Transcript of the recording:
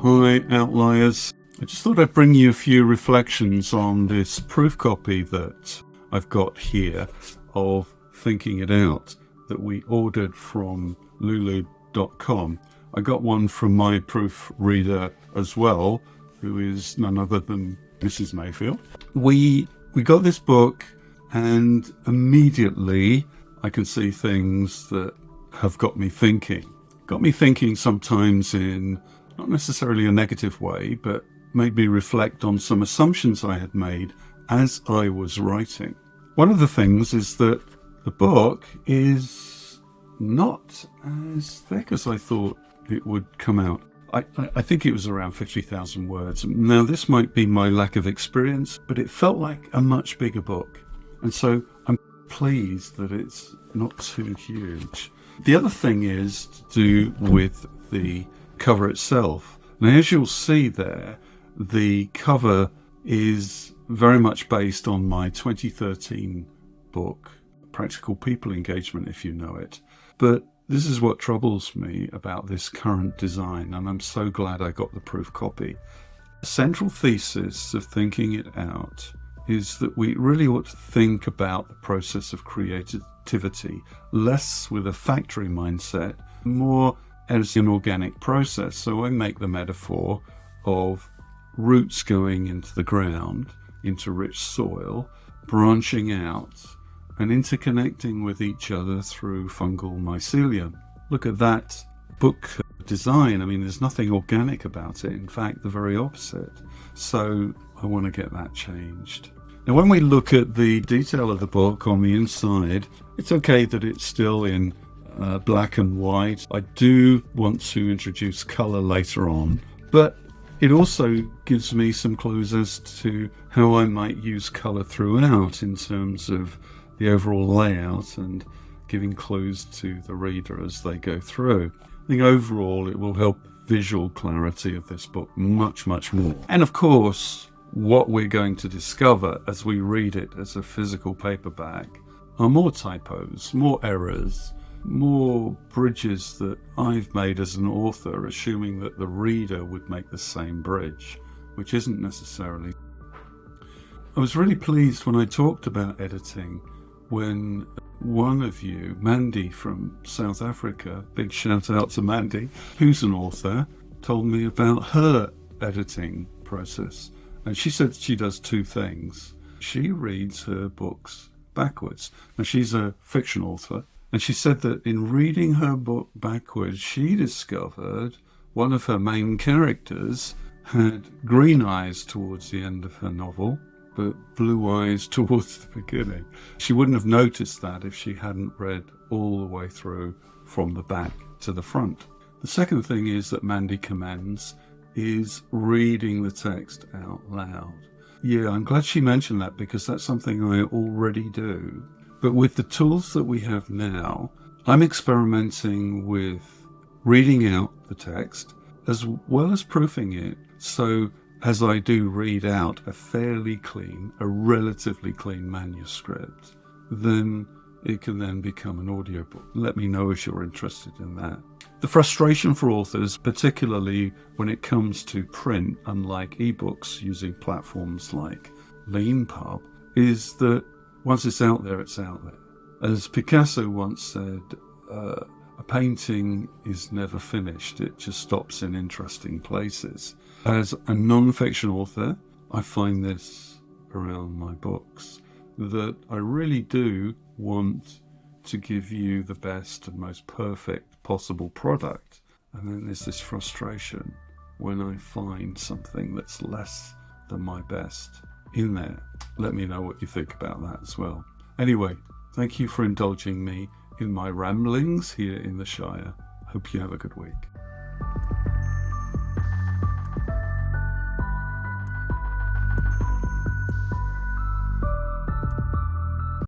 Hi, Outliers. I just thought I'd bring you a few reflections on this proof copy that I've got here of Thinking It Out that we ordered from lulu.com. I got one from my proofreader as well, who is none other than Mrs. Mayfield. We got this book, and immediately I can see things that have got me thinking. Got me thinking sometimes in not necessarily a negative way, but made me reflect on some assumptions I had made as I was writing. One of the things is that the book is not as thick as I thought it would come out. I think it was around 50,000 words. Now, this might be my lack of experience, but it felt like a much bigger book. And so I'm pleased that it's not too huge. The other thing is to do with the cover itself. Now, as you'll see there, the cover is very much based on my 2013 book, Practical People Engagement, if you know it. But this is what troubles me about this current design, and I'm so glad I got the proof copy. The central thesis of Thinking It Out is that we really ought to think about the process of creativity less with a factory mindset, more as an organic process. So I make the metaphor of roots going into the ground, into rich soil, branching out and interconnecting with each other through fungal mycelium. Look at that book design. I mean, there's nothing organic about it. In fact, the very opposite. So I want to get that changed. Now, when we look at the detail of the book on the inside, it's okay that it's still in black and white. I do want to introduce color later on, but it also gives me some clues as to how I might use color throughout in terms of the overall layout and giving clues to the reader as they go through. I think overall it will help visual clarity of this book much, much more. And of course, what we're going to discover as we read it as a physical paperback are more typos, more errors, more bridges that I've made as an author, assuming that the reader would make the same bridge, which isn't necessarily. I was really pleased when I talked about editing when one of you, Mandy from South Africa, big shout out to Mandy, who's an author, told me about her editing process. And she said she does two things. She reads her books backwards. Now, she's a fiction author, and she said that in reading her book backwards, she discovered one of her main characters had green eyes towards the end of her novel, but blue eyes towards the beginning. She wouldn't have noticed that if she hadn't read all the way through from the back to the front. The second thing is that Mandy commends is reading the text out loud. Yeah, I'm glad she mentioned that because that's something I already do. But with the tools that we have now, I'm experimenting with reading out the text as well as proofing it. So as I do read out a relatively clean manuscript, then it can then become an audiobook. Let me know if you're interested in that. The frustration for authors, particularly when it comes to print, unlike ebooks using platforms like Leanpub, is that once it's out there, it's out there. As Picasso once said, a painting is never finished. It just stops in interesting places. As a non-fiction author, I find this around my books, that I really do want to give you the best and most perfect possible product. And then there's this frustration when I find something that's less than my best in there. Let me know what you think about that as well. Anyway, thank you for indulging me in my ramblings here in the Shire. Hope you have a good week.